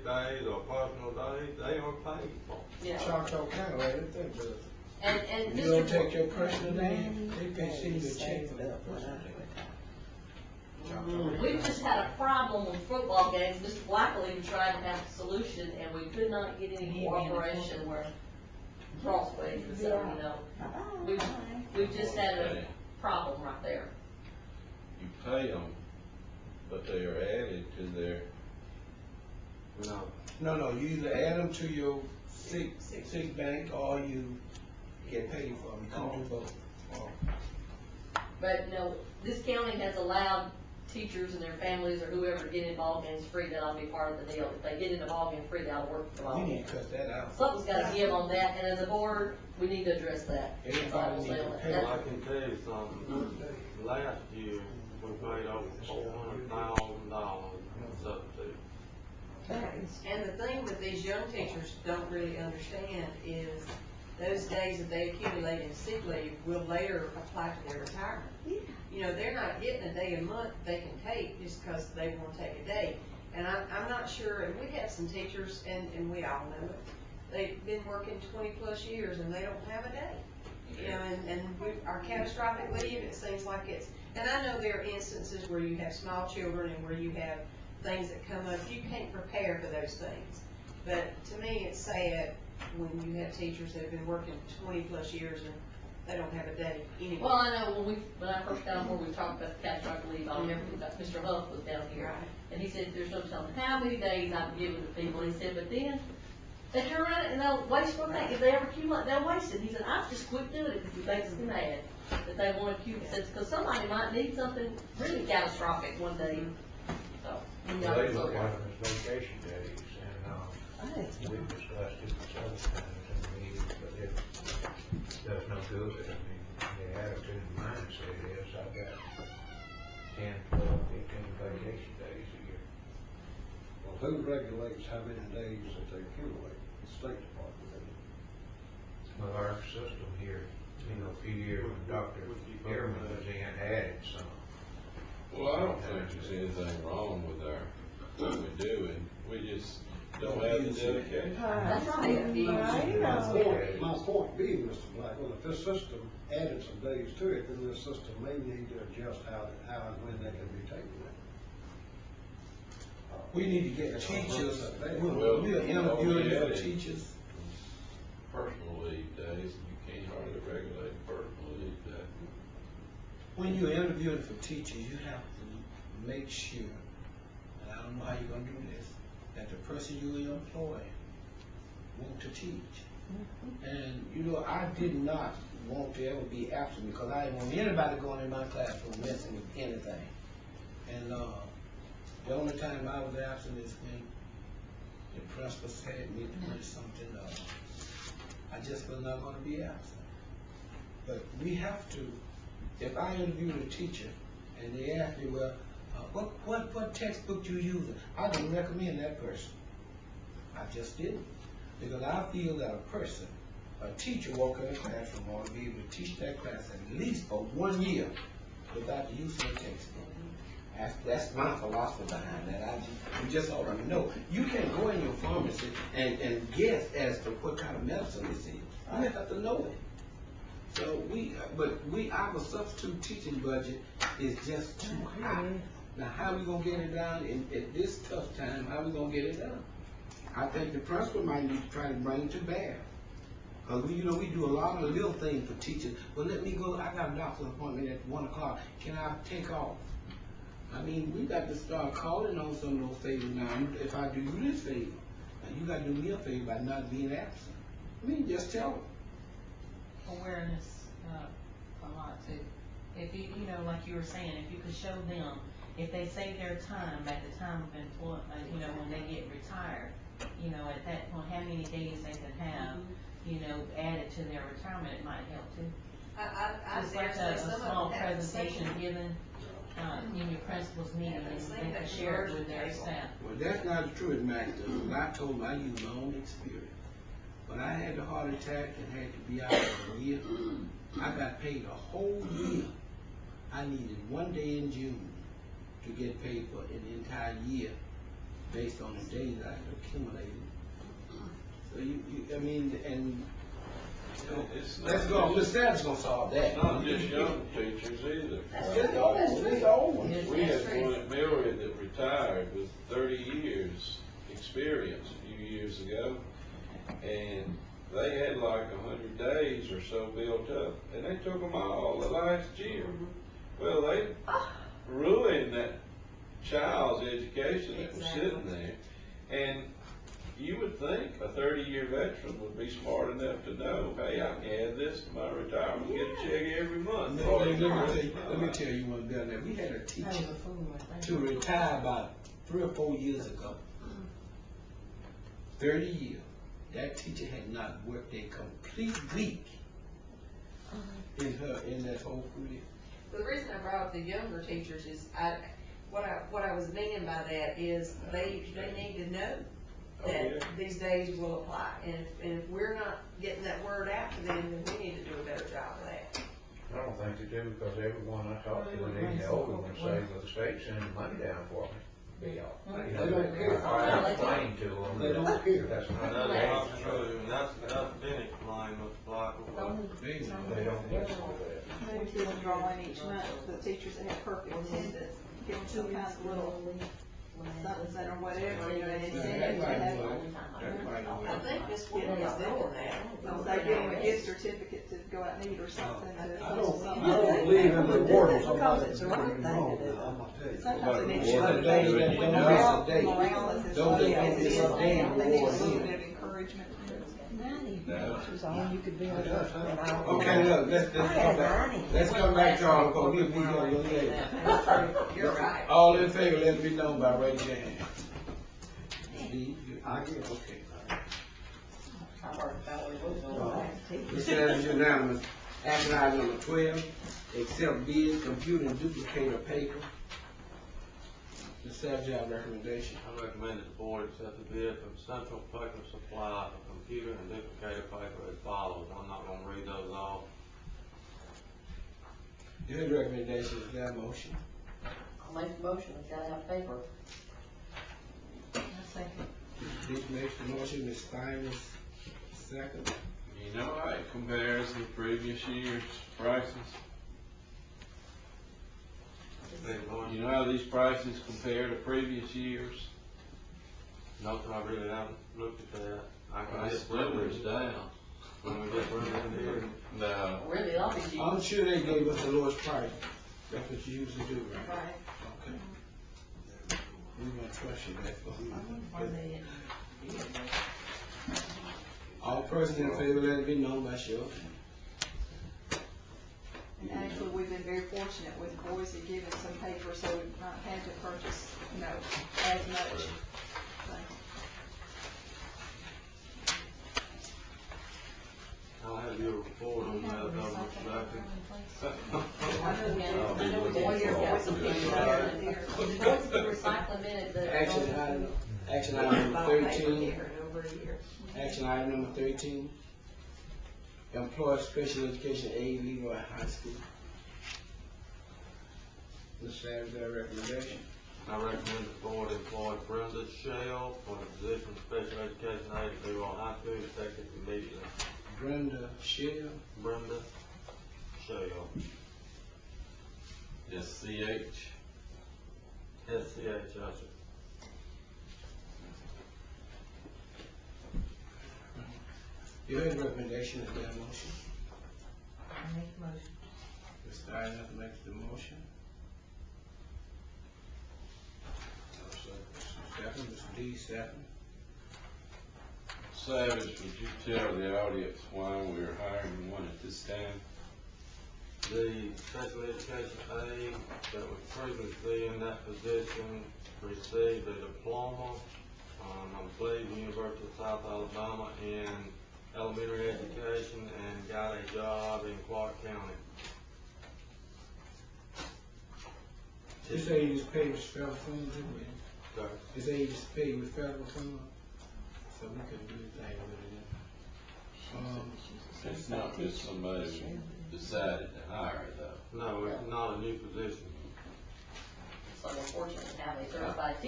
days or personal days, they are paid for. Yeah. Choctaw County, right, they think that. And You don't take your personal day, they send you a check for that personal day. We've just had a problem with football games. Mr. Blackley was trying to have a solution, and we could not get any cooperation where crossways, and so, you know, we've just had a problem right there. You pay them, but they are added to their, No, you either add them to your sick bank or you get paid for them, you can't do both. But, no, this county has allowed teachers and their families or whoever to get in ball games free. That'll be part of the deal. If they get in the ball game free, that'll work for the ball We game. need to cut that out. Something's gotta give on that, and as a board, we need to address that. Everybody needs to pay. I can tell you something, last year, we paid over $400,000 in substitute. And the thing that these young teachers don't really understand is those days that they accumulate in sick leave will later apply to their retirement. You know, they're not getting a day a month they can take just because they want to take a day. And I'm not sure, and we have some teachers, and we all know it, they've been working 20+ years and they don't have a day. You know, and our catastrophic leave, it seems like it's, and I know there are instances where you have small children and where you have things that come up, you can't prepare for those things. But to me, it's sad when you have teachers that have been working 20+ years and they don't have a day anyway. Well, I know when I first got on board, we talked about the catastrophic leave, I'll never forget, Mr. Huff was down here. Right. And he said, there's no telling how many days I've given to people. He said, but then, they turn around and they'll waste one thing. If they ever accumulate, they'll waste it. He said, I've just quit doing it because he thinks it's mad that they want to accumulate. He says, because somebody might need something really catastrophic one day. So, we got They it so look far. at them as vacation days, and, we discussed it several times in the meetings, but it does no good. I mean, the attitude and mindset is, I've got 10, 12, 15 vacation days a year. Well, who regulates how many days that they accumulate? The State Department, doesn't it? Well, our system here, you know, a few years when Dr. Ehrman was in, added some. Well, I don't think there's anything wrong with what we're doing, we just don't have the dedication. That's right. My point being, Mr. Blackwell, if this system added some days to it, then this system may need to adjust how and when they can be taken. We need to get teachers, Well, we're interviewing for yeah. teachers. Personal leave days, you can't hardly regulate personal leave days. When you're interviewing for teachers, you have to make sure, and I don't know how you're gonna do this, that the person you employ want to teach. And, you know, I did not want to ever be absent because I didn't want anybody going in my classroom messing with anything. And, the only time I was absent is when the principal said me doing something, I just was not gonna be absent. But we have to, if I interview a teacher and they ask me, well, what textbook you using? I didn't recommend that person. I just didn't. Because I feel that a person, a teacher walking in a classroom ought to be able to teach that class at least for 1 year without the use of a textbook. That's my philosophy behind that. You just ought to know. You can't go in your pharmacy and guess as to what kind of medicine this is. You have to know it. So our substitute teaching budget is just too high. Now, how we gonna get it down at this tough time? How we gonna get it done? I think the principal might need to try to bring it to bear. Cause we do a lot of little things for teachers. Well, let me go. I got a doctor's appointment at 1 o'clock. Can I take off? I mean, we got to start calling on some of those favors now. If I do you this favor, you got to do me a favor by not being absent. I mean, just tell them. Awareness, a lot too. If you know, like you were saying, if you could show them, if they save their time at the time of employment, you know, when they get retired, you know, at that point, how many days they can have, you know, added to their retirement, it might help too. Just like a small presentation given in your principal's meeting, and they can share it with their staff. Well, that's not true at Master. I told them I used my own experience. When I had the heart attack and had to be out for a year, I got paid a whole year. I needed 1 day in June to get paid for an entire year based on the days I had accumulated. So I mean, and, It's let's not go, Ms. Savage gonna solve that. It's not just young teachers either. It's old, it's old. Yes, We had that's true. one at Millry that retired with 30 years experience a few years ago. And they had like 100 days or so built up, and they took them all the last year. Well, they ruined that child's education that was sitting there. And you would think a 30-year veteran would be smart enough to know, hey, I can add this to my retirement, get a check every month. Let me tell you one better than that. We had a That teacher was a fool right to there. retire about 3 or 4 years ago. 30 years. That teacher had not worked a complete week in that whole school year. The reason I brought up the younger teachers is what I was meaning by that is they need to know that these days will apply. And if we're not getting that word out to them, then we need to do a better job of that. I don't think they do, because everyone I talk to, and even the older ones say, well, the state sends the money down for me. You know, They don't care. I explain to them. They don't care. That's not That's the not true, and that's been explained with Michael. They don't get to do that. Maybe if you draw in each month, the teachers that have perfect attendance, give them some kind of little something or whatever, you know, an incentive to have. I think Ms. Woodley is doing that. So they give them a gift certificate to go out and eat or something to. I don't believe in rewarding somebody Because it's for the right doing thing wrong, to do. I'm gonna tell you. Sometimes they need to Well, motivate those them. that When don't they're miss a out, day, morale is as those low that as don't it miss is a now. day They need a reward little them. bit of encouragement. Okay, look, let's come back to our, because we'll be here a little later. That's true. You're right. All in favor, let it be known by raising your hand. I get it. Okay. Ms. Savage, unanimous. Action item number 12, accept bid, computer and duplicator paper. Ms. Savage, you have a recommendation. I recommend that the board accept the bid from Central Paper Supply for computer and duplicator paper as follows. I'm not gonna read those off. You heard the recommendation, is there a motion? I'll make the motion, it's gotta have paper. I second. Ms. Dees makes the motion, Ms. Steiner second. You know how it compares to previous year's prices? You know how these prices compare to previous years? No, I really haven't looked at that. I can Price get Brewers down. when we get Brewers in here. No. Really, I'll be cheap. I'm sure they gave us the lowest price. That's what you usually do, right? Right. Okay. We gonna trust you, that's what we Why they didn't do it? All persons in favor, let it be known by show of hands. And actually, we've been very fortunate with Boise giving some paper, so we've not had to purchase, you know, as much. So, I'll have your report on We have a that, I'll recycling look back program in place. I know we looking have for some it. things there. What's the recycling minute that? Action item number 13. Here in over a year. Action item number 13. Employ special education aid Leroy High School. Ms. Savage, that recommendation. I recommend the board employ Brenda Shell for the position of special education aide at Leroy High School, effective immediately. Brenda Shell. Brenda Shell, S-C-H. S-C-H, yes, sir. You heard the recommendation, is there a motion? I make the motion. Ms. Steiner makes the motion. Second, Mr. D, second. Savage, would you tell the audience why we're hiring one at this time? The special education aide that was previously in that position received a diploma, I believe, University of South Alabama in elementary education and got a job in Clark County. This aid is paid with federal funds, isn't it? Sorry. This aid is paid with federal funds, so we can do anything with it. It's not just somebody who decided to hire, though. No, it's not a new position. So unfortunately, have a certified teacher.